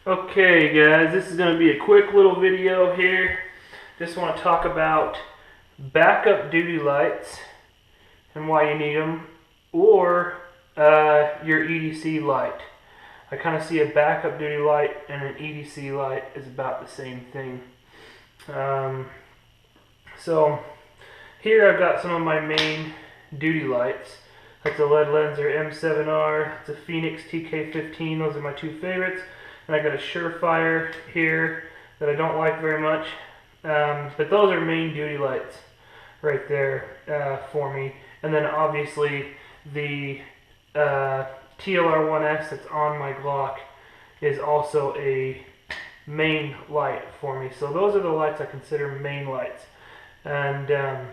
Okay guys, this is going to be a quick little video here. Just want to talk about backup duty lights and why you need them, or your EDC light. I kind of see a backup duty light and an EDC light is about the same thing. So here I've got some of my main duty lights. That's a lead lenser M7R, it's a Phoenix TK15, those are my two favorites. And I got a Surefire here that I don't like very much, but those are main duty lights right there for me. And then obviously the TLR1S that's on my Glock is also a main light for me. So those are the lights I consider main lights, and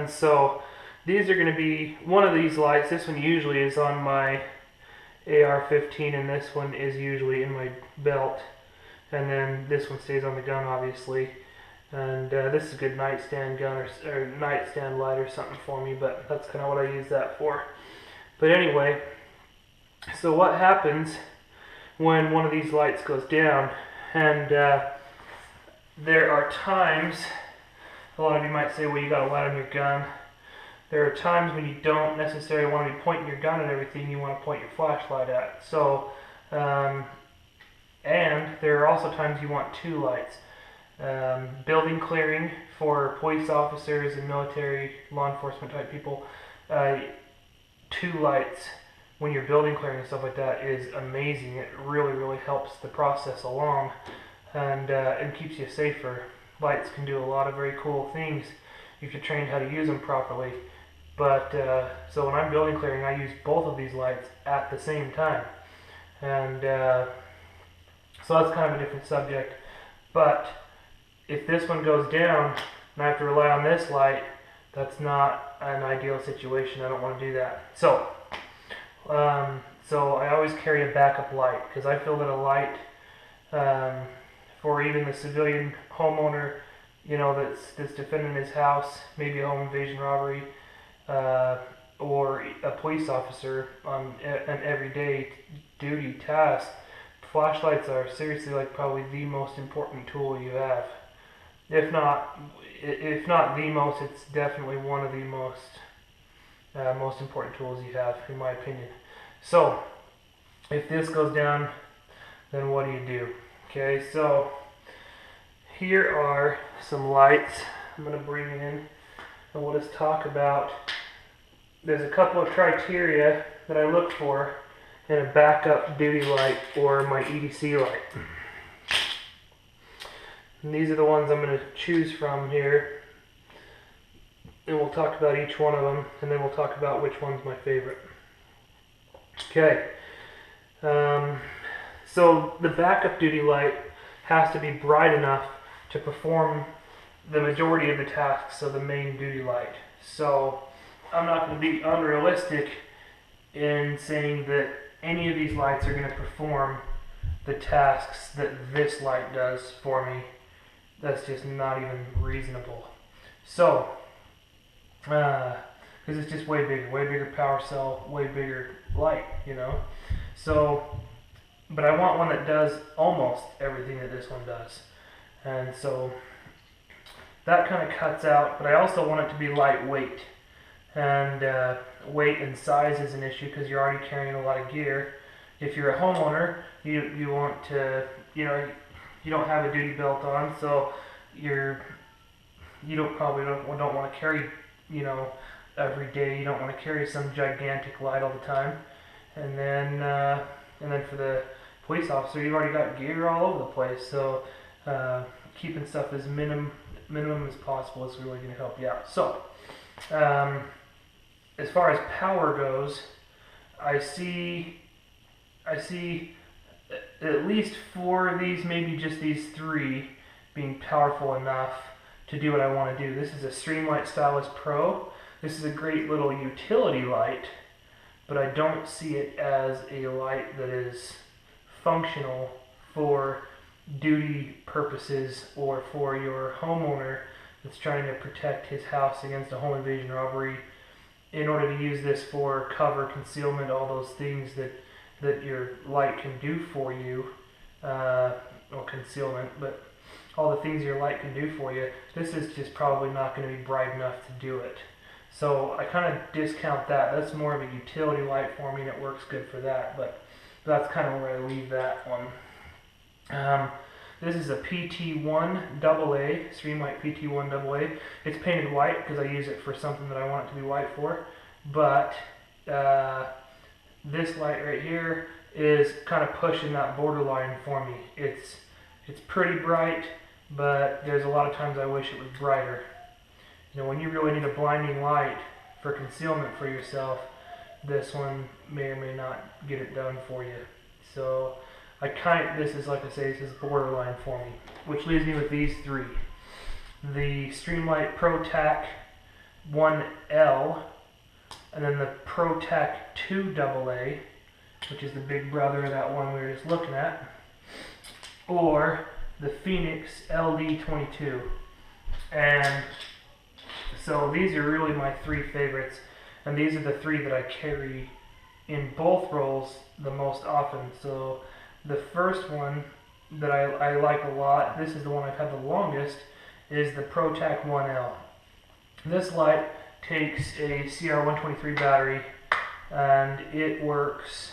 so these are going to be one of these lights. This one usually is on my AR-15, and this one is usually in my belt, and then this one stays on the gun obviously. And this is a good nightstand gun or nightstand light or something for me, but that's kind of what I use that for. But anyway, so what happens when one of these lights goes down? And there are times, a lot of you might say, well, you got a light on your gun. There are times when you don't necessarily want to be pointing your gun at everything, you want to point your flashlight at. So, and there are also times you want two lights. Building clearing for police officers and military, law enforcement type people, two lights when you're building clearing and stuff like that is amazing. It really, really helps the process along, and keeps you safer. Lights can do a lot of very cool things if you're trained how to use them properly. But so when I'm building clearing, I use both of these lights at the same time, and so that's kind of a different subject. But if this one goes down and I have to rely on this light, that's not an ideal situation. I don't want to do that. So I always carry a backup light, because I feel that a light for even the civilian homeowner, you know, that's defending his house, maybe a home invasion robbery, or a police officer on an everyday duty task, flashlights are seriously like probably the most important tool you have. If not the most, it's definitely one of the most important tools you have, in my opinion. So if this goes down, then what do? Okay, so here are some lights I'm going to bring in, and we'll just talk about. There's a couple of criteria that I look for in a backup duty light or my EDC light. And these are the ones I'm going to choose from here, and we'll talk about each one of them, and then we'll talk about which one's my favorite. Okay, so the backup duty light has to be bright enough to perform the majority of the tasks of the main duty light. So I'm not going to be unrealistic in saying that any of these lights are going to perform the tasks that this light does for me. That's just not even reasonable. So, because it's just way bigger power cell, way bigger light, you know. So, but I want one that does almost everything that this one does. And so that kind of cuts out, but I also want it to be lightweight. And weight and size is an issue because you're already carrying a lot of gear. If you're a homeowner, you want to, you know, you don't have a duty belt on, so you don't want to carry, you know, every day. You don't want to carry some gigantic light all the time. And then for the police officer, you've already got gear all over the place. So keeping stuff as minimum as possible is really going to help you out. So as far as power goes, I see at least 4 of these, maybe just these 3, being powerful enough to do what I want to do. This is a Streamlight Stylus Pro. This is a great little utility light, but I don't see it as a light that is functional for duty purposes or for your homeowner that's trying to protect his house against a home invasion robbery, in order to use this for cover, concealment, all those things that your light can do for you. or concealment, but all the things your light can do for you, this is just probably not going to be bright enough to do it. So I kind of discount that. That's more of a utility light for me, and it works good for that, but that's kind of where I leave that one. This is a PT1 AA, Streamlight PT1 AA. It's painted white because I use it for something that I want it to be white for, but this light right here is kind of pushing that borderline for me. It's pretty bright, but there's a lot of times I wish it was brighter. You know, when you really need a blinding light for concealment for yourself, this one may or may not get it done for you. So this is, like I say, this is borderline for me, which leaves me with these three. The Streamlight ProTac 1L, and then the ProTac 2 AA, which is the big brother of that one we were just looking at, or the Phoenix LD22. And so these are really my three favorites, and these are the three that I carry in both rolls the most often. So the first one that I like a lot, this is the one I've had the longest, is the ProTac 1L. This light takes a CR123 battery, and it works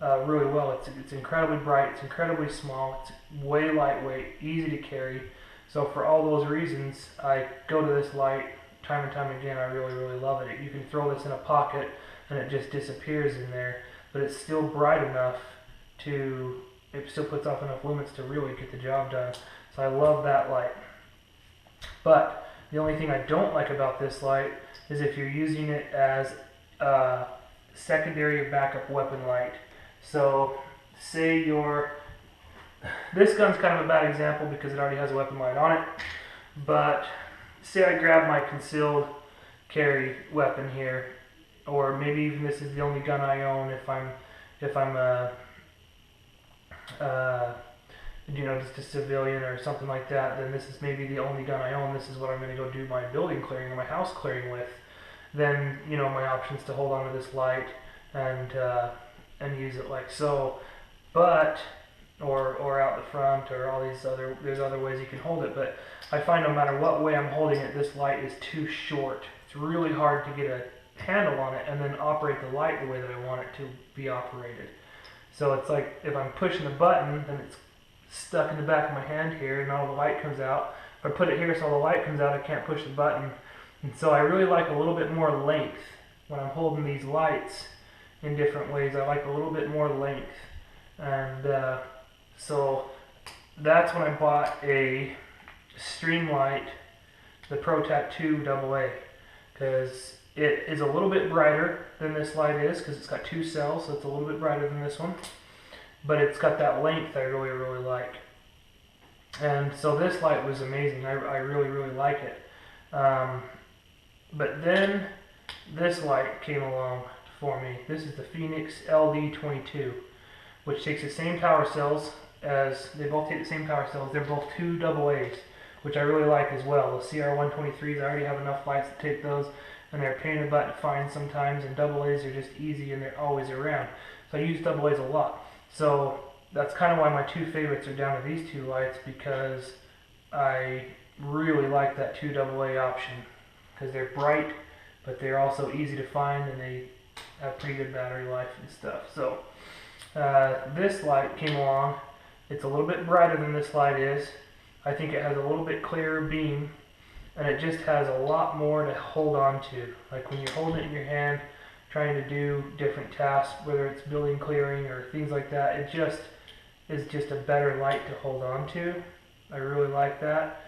really well. It's incredibly bright, it's incredibly small, it's way lightweight, easy to carry. So for all those reasons, I go to this light time and time again. I really, really love it. You can throw this in a pocket and it just disappears in there, but it's still bright enough it still puts off enough lumens to really get the job done. So I love that light. But the only thing I don't like about this light is if you're using it as a secondary or backup weapon light. So say this gun's kind of a bad example because it already has a weapon light on it, but say I grab my concealed carry weapon here, or maybe even this is the only gun I own if I'm just a civilian or something like that, then this is maybe the only gun I own. This is what I'm going to go do my building clearing or my house clearing with. Then, my options to hold on to this light and use it like so, but or out the front, or there's other ways you can hold it. But I find no matter what way I'm holding it, this light is too short. It's really hard to get a handle on it and then operate the light the way that I want it to be operated. So it's like if I'm pushing the button, then it's stuck in the back of my hand here and all the light comes out. If I put it here so all the light comes out, I can't push the button. And so I really like a little bit more length when I'm holding these lights in different ways. I like a little bit more length. And so that's when I bought a Streamlight, the ProTac 2 AA, because it is a little bit brighter than this light is, because it's got two cells, so it's a little bit brighter than this one. But it's got that length I really, really like. And so this light was amazing. I really, really like it. But then this light came along for me. This is the Phoenix LD22, which takes the same power cells they both take the same power cells. They're both 2 AA's, which I really like as well. The CR123s, I already have enough lights to take those, and they're a pain in the butt to find sometimes, and AA's are just easy and they're always around. So I use AA's a lot. So that's kind of why my two favorites are down to these two lights, because I really like that 2 AA option, because they're bright, but they're also easy to find, and they have pretty good battery life and stuff. So this light came along. It's a little bit brighter than this light is. I think it has a little bit clearer beam, and it just has a lot more to hold on to. Like when you're holding it in your hand, trying to do different tasks, whether it's building clearing or things like that, it just is just a better light to hold on to. I really like that.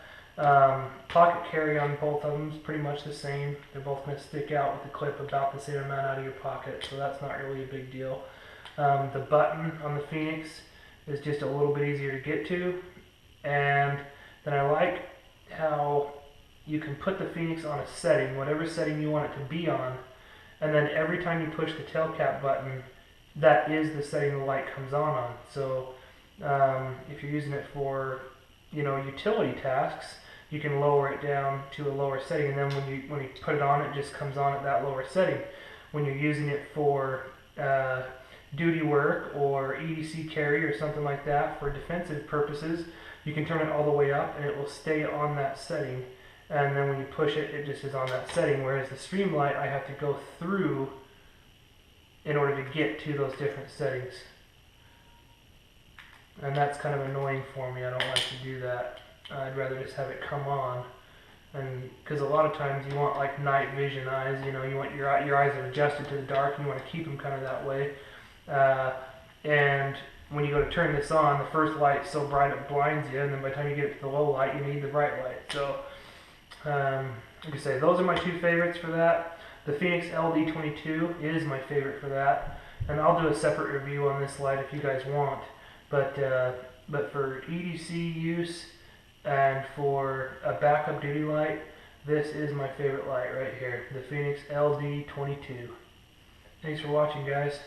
Pocket carry on both of them is pretty much the same. They're both going to stick out with the clip about the same amount out of your pocket, so that's not really a big deal. The button on the Phoenix is just a little bit easier to get to, and then I like how you can put the Phoenix on a setting, whatever setting you want it to be on, and then every time you push the tail cap button, that is the setting the light comes on. So if you're using it for utility tasks, you can lower it down to a lower setting, and then when you put it on, it just comes on at that lower setting. When you're using it for duty work or EDC carry or something like that for defensive purposes, you can turn it all the way up and it will stay on that setting. And then when you push it, it just is on that setting. Whereas the stream light, I have to go through in order to get to those different settings. And that's kind of annoying for me. I don't like to do that. I'd rather just have it come on. And because a lot of times you want like night vision eyes, you know, you want your eyes are adjusted to the dark and you want to keep them kind of that way. And when you go to turn this on, the first light's so bright it blinds you, and then by the time you get to the low light, you need the bright light. So, like I say, those are my two favorites for that. The Phoenix LD22 is my favorite for that, and I'll do a separate review on this light if you guys want. But for EDC use and for a backup duty light, this is my favorite light right here, the Phoenix LD22. Thanks for watching, guys.